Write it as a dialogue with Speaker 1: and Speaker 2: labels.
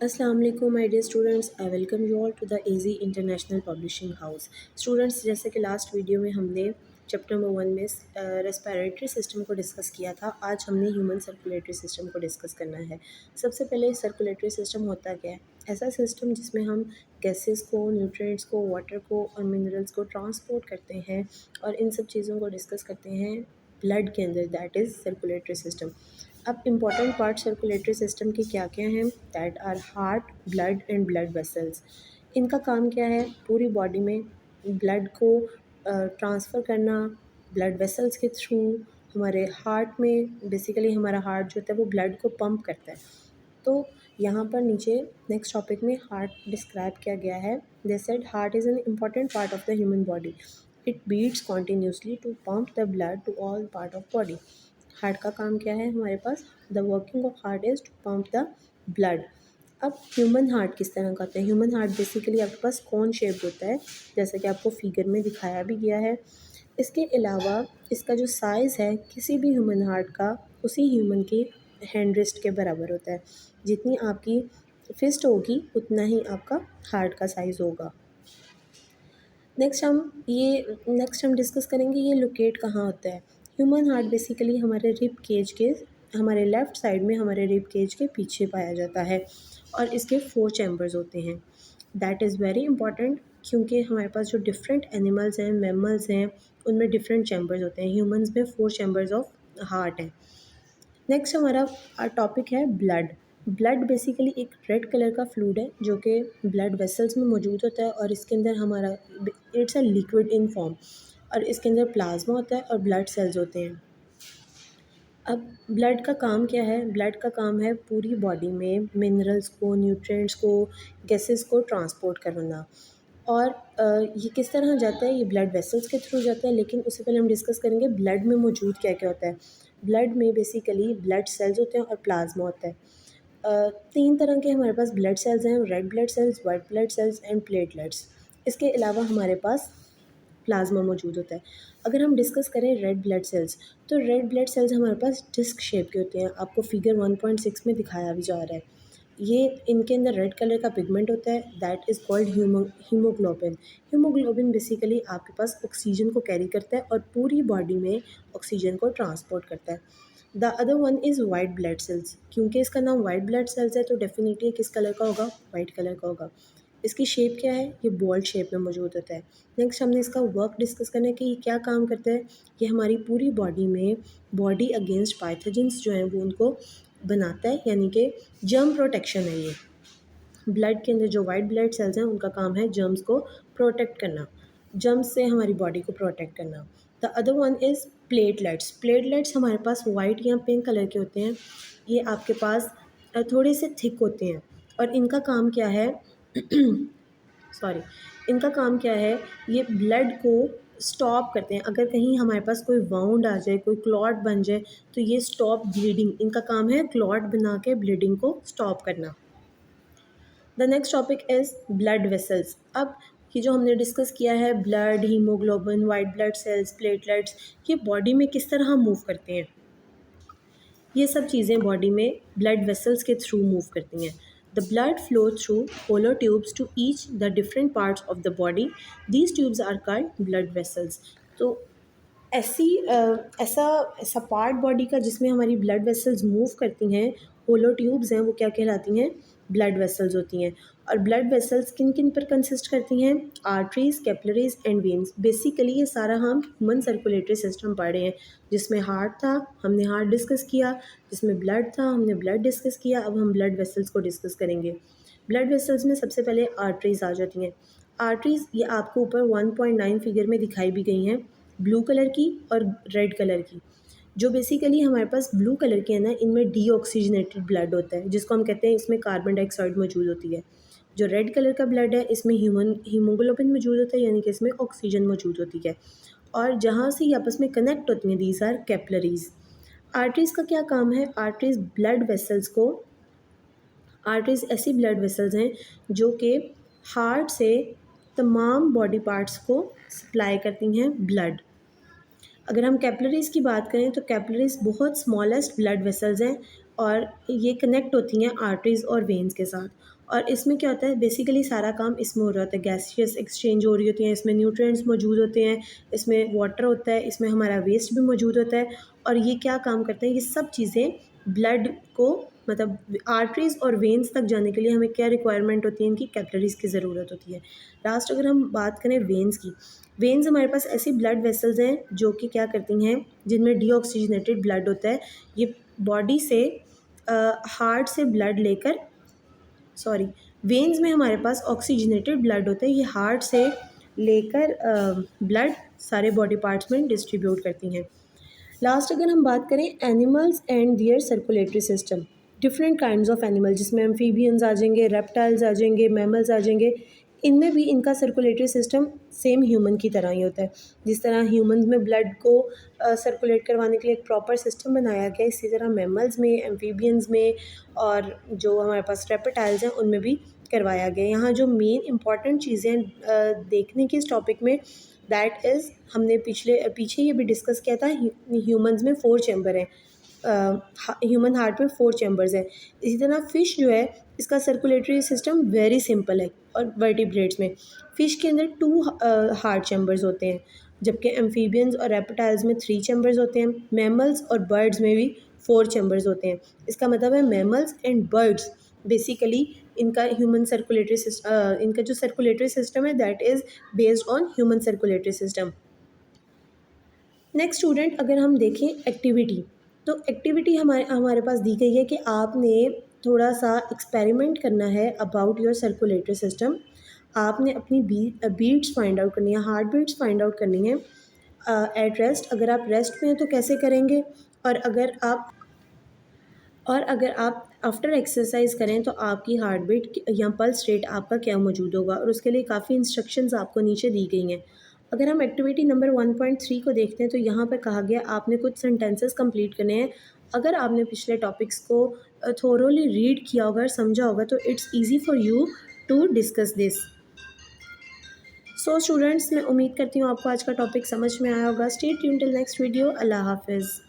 Speaker 1: अस्सलाम वालेकुम my dear students, I welcome you all to the AG international publishing house. Students, जैसे कि last video में हमने चैप्टर नंबर 1 में रेस्पिरेटरी सिस्टम को डिस्कस किया था। आज हमने ह्यूमन सर्कुलेटरी सिस्टम को डिस्कस करना है। सबसे पहले सर्कुलेटरी सिस्टम होता क्या है? ऐसा सिस्टम जिसमें हम गैसेस को, न्यूट्रिएंट्स को, वाटर को और मिनरल्स को ट्रांसपोर्ट करते हैं और इन सब चीज़ों को डिस्कस करते हैं ब्लड के अंदर, दैट इज़ सर्कुलेटरी सिस्टम। अब इम्पॉर्टेंट पार्ट सर्कुलेटरी सिस्टम के क्या क्या हैं? That are heart, blood and blood vessels. इनका काम क्या है? पूरी बॉडी में ब्लड को ट्रांसफ़र करना ब्लड वेसल्स के थ्रू हमारे हार्ट में। बेसिकली हमारा हार्ट जो होता है वो ब्लड को पंप करता है। तो यहाँ पर नीचे नेक्स्ट टॉपिक में हार्ट डिस्क्राइब किया गया है। They said heart is an important part of the human body. It beats continuously to pump the blood to all part of body. Heart का काम क्या है हमारे पास? The working of heart is to pump the blood. अब human heart किस तरह का होता है? ह्यूमन हार्ट बेसिकली आपके पास कौन शेप होता है, जैसा कि आपको फिगर में दिखाया भी गया है। इसके अलावा इसका जो साइज़ है किसी भी ह्यूमन हार्ट का उसी ह्यूमन की हैंड रिस्ट के बराबर होता है। जितनी आपकी फिस्ट होगी उतना ही आपका हार्ट का साइज़ होगा। नेक्स्ट हम डिस्कस करेंगे ये लोकेट कहाँ होता है। ह्यूमन हार्ट बेसिकली हमारे लेफ़्ट साइड में हमारे रिब केज के पीछे पाया जाता है और इसके 4 चैम्बर्स होते हैं। दैट इज़ वेरी इंपॉर्टेंट क्योंकि हमारे पास जो डिफरेंट एनिमल्स हैं, मैमल्स हैं, उनमें डिफरेंट चैम्बर्स होते हैं। ह्यूमंस में 4 चैम्बर्स ऑफ हार्ट हैं। नेक्स्ट हमारा टॉपिक है ब्लड। ब्लड बेसिकली एक रेड कलर का फ्लूइड है जो कि ब्लड वेसल्स में मौजूद होता है और इसके अंदर हमारा it's a liquid in form और इसके अंदर प्लाज्मा होता है और ब्लड सेल्स होते हैं। अब ब्लड का काम क्या है? ब्लड का काम है पूरी बॉडी में मिनरल्स को, न्यूट्रिएंट्स को, गैसेस को ट्रांसपोर्ट करना। और ये किस तरह जाता है? ये ब्लड वेसल्स के थ्रू जाता है, लेकिन उससे पहले हम डिस्कस करेंगे ब्लड में मौजूद क्या क्या होता है। ब्लड में बेसिकली ब्लड सेल्स होते हैं और प्लाज्मा होता है। 3 तरह के हमारे पास ब्लड सेल्स हैं, red blood cells, white blood cells and platelets. इसके अलावा हमारे पास प्लाज्मा मौजूद होता है। अगर हम डिस्कस करें रेड ब्लड सेल्स, तो रेड ब्लड सेल्स हमारे पास डिस्क शेप के होते हैं। आपको फिगर 1.6 में दिखाया भी जा रहा है। ये इनके अंदर रेड कलर का पिगमेंट होता है, that is called haemoglobin. Haemoglobin basically आपके पास ऑक्सीजन को कैरी करता है और पूरी बॉडी में ऑक्सीजन को ट्रांसपोर्ट करता है। The other one is white blood cells. क्योंकि इसका नाम वाइट ब्लड सेल्स है तो डेफिनेटली किस कलर का होगा? वाइट कलर का होगा। इसकी शेप क्या है? ये बॉल शेप में मौजूद होता है। नेक्स्ट हमने इसका वर्क डिस्कस करना है कि ये क्या काम करता है। ये हमारी पूरी बॉडी में बॉडी अगेंस्ट पैथोजेंस जो हैं वो उनको बनाता है, यानी कि जर्म प्रोटेक्शन है ये। ब्लड के अंदर जो वाइट ब्लड सेल्स हैं उनका काम है जर्म्स को प्रोटेक्ट करना, जर्म्स से हमारी बॉडी को प्रोटेक्ट करना। The other one is platelets. Platelets हमारे पास वाइट या पिंक कलर के होते हैं। ये आपके पास थोड़े से थिक होते हैं और इनका काम क्या है? सॉरी, इनका काम क्या है? ये ब्लड को स्टॉप करते हैं। अगर कहीं हमारे पास कोई वाउंड आ जाए, कोई क्लॉट बन जाए, तो ये स्टॉप ब्लीडिंग, इनका काम है क्लॉट बना के ब्लीडिंग को स्टॉप करना। The next topic is blood vessels. अब ये जो हमने डिस्कस किया है blood, haemoglobin, white blood cells, platelets, ये बॉडी में किस तरह मूव करते हैं? ये सब चीज़ें बॉडी में ब्लड वेसल्स के थ्रू मूव करती हैं। The blood flow through hollow tubes to each the different parts of the body. These tubes are called blood vessels. तो ऐसा ऐसा पार्ट बॉडी का जिसमें हमारी ब्लड वेसल्स मूव करती हैं, होलो ट्यूब्स हैं, वो क्या कहलाती हैं? ब्लड वेसल्स होती हैं। और ब्लड वेसल्स किन किन पर कंसिस्ट करती हैं? Arteries, capillaries and veins. Basically ये सारा हम ह्यूमन सर्कुलेटरी सिस्टम पढ़ रहे हैं, जिसमें हार्ट था, हमने हार्ट डिस्कस किया, जिसमें ब्लड था, हमने ब्लड डिस्कस किया। अब हम ब्लड वेसल्स को डिस्कस करेंगे। ब्लड वेसल्स में सबसे पहले आर्टरीज आ जाती हैं। आर्टरीज ये आपको ऊपर 1.9 फिगर में दिखाई भी गई हैं, ब्लू कलर की और रेड कलर की। जो बेसिकली हमारे पास ब्लू कलर के हैं ना, इनमें डीऑक्सीजनेटेड ब्लड होता है, जिसको हम कहते हैं इसमें कार्बन डाइऑक्साइड मौजूद होती है। जो रेड कलर का ब्लड है इसमें हीमोग्लोबिन मौजूद होता है, यानी कि इसमें ऑक्सीजन मौजूद होती है। और जहाँ से ये आपस में कनेक्ट होती हैं, दीज आर कैपिलरीज। आर्टरीज़ का क्या काम है? आर्टरीज़ ऐसी ब्लड वेसल्स हैं जो कि हार्ट से तमाम बॉडी पार्ट्स को सप्लाई करती हैं ब्लड। अगर हम कैपिलरीज़ की बात करें तो कैपिलरीज़ बहुत स्मॉलेस्ट ब्लड वेसल्स हैं और ये कनेक्ट होती हैं आर्टरीज़ और वेन्स के साथ। और इसमें क्या होता है, बेसिकली सारा काम इसमें हो रहा होता है, गैसियस एक्सचेंज हो रही होती हैं, इसमें न्यूट्रिएंट्स मौजूद होते हैं, इसमें वाटर होता है, इसमें हमारा वेस्ट भी मौजूद होता है। और ये क्या काम करते हैं, ये सब चीज़ें ब्लड को, मतलब आर्टरीज़ और वेन्स तक जाने के लिए हमें क्या रिक्वायरमेंट होती है, इनकी कैपिलरीज़ की ज़रूरत होती है। लास्ट अगर हम बात करें वेन्स की, वेन्स हमारे पास ऐसी ब्लड वेसल्स हैं जो कि क्या करती हैं, जिनमें डीऑक्सीजनेटेड ब्लड होता है। ये बॉडी से हार्ट से ब्लड लेकर, सॉरी, वेन्स में हमारे पास ऑक्सीजनेटेड ब्लड होता है, ये हार्ट से लेकर ब्लड सारे बॉडी पार्ट्स में डिस्ट्रीब्यूट करती हैं। लास्ट अगर हम बात करें animals and their circulatory system, different kinds of animal, जिसमें एम्फीबियंस आ जाएंगे, रेप्टाइल्स आ जाएंगे, मैमल्स आ जाएंगे, इनमें भी इनका सर्कुलेटरी सिस्टम सेम ह्यूमन की तरह ही होता है। जिस तरह ह्यूमंस में ब्लड को सर्कुलेट करवाने के लिए एक प्रॉपर सिस्टम बनाया गया है, इसी तरह मैमल्स में, एम्फीबियंस में और जो हमारे पास रेप्टाइल्स हैं उनमें भी करवाया गया है। यहाँ जो मेन इंपॉर्टेंट चीज़ें देखने की इस टॉपिक में, दैट इज़, हमने पीछे ये भी डिस्कस किया था, ह्यूमंस में 4 चैम्बर हैं, ह्यूमन हार्ट में 4 चैम्बर्स हैं। इसी तरह फ़िश जो है, इसका सर्कुलेटरी सिस्टम वेरी सिंपल है। और वर्टिब्रेट्स में फ़िश के अंदर 2 हार्ट चैम्बर्स होते हैं, जबकि एम्फीबियंस और रेप्टाइल्स में 3 चैम्बर्स होते हैं। मैमल्स और बर्ड्स में भी 4 चैम्बर्स होते हैं। इसका मतलब है मैमल्स एंड बर्ड्स बेसिकली इनका इनका जो सर्कुलेटरी सिस्टम है, that is based on human circulatory system. Next student, अगर हम देखें एक्टिविटी, तो एक्टिविटी हमारे हमारे पास दी गई है कि आपने थोड़ा सा एक्सपेरिमेंट करना है अबाउट योर सर्कुलेटरी सिस्टम। आपने अपनी बीट्स फाइंड आउट करनी है, हार्ट बीट्स फाइंड आउट करनी है एट रेस्ट। अगर आप रेस्ट में हैं तो कैसे करेंगे, और अगर आप आफ्टर एक्सरसाइज करें तो आपकी हार्ट बीट या पल्स रेट आपका क्या मौजूद होगा, और उसके लिए काफ़ी इंस्ट्रक्शंस आपको नीचे दी गई हैं। अगर हम एक्टिविटी नंबर 1.3 को देखते हैं तो यहाँ पर कहा गया आपने कुछ सेंटेंसेस कंप्लीट करने हैं। अगर आपने पिछले टॉपिक्स को थोरोली रीड किया होगा और समझा होगा तो it's easy for you to discuss this. So students, मैं उम्मीद करती हूँ आपको आज का टॉपिक समझ में आया होगा। Stay tuned till next video. अल्लाह हाफिज़।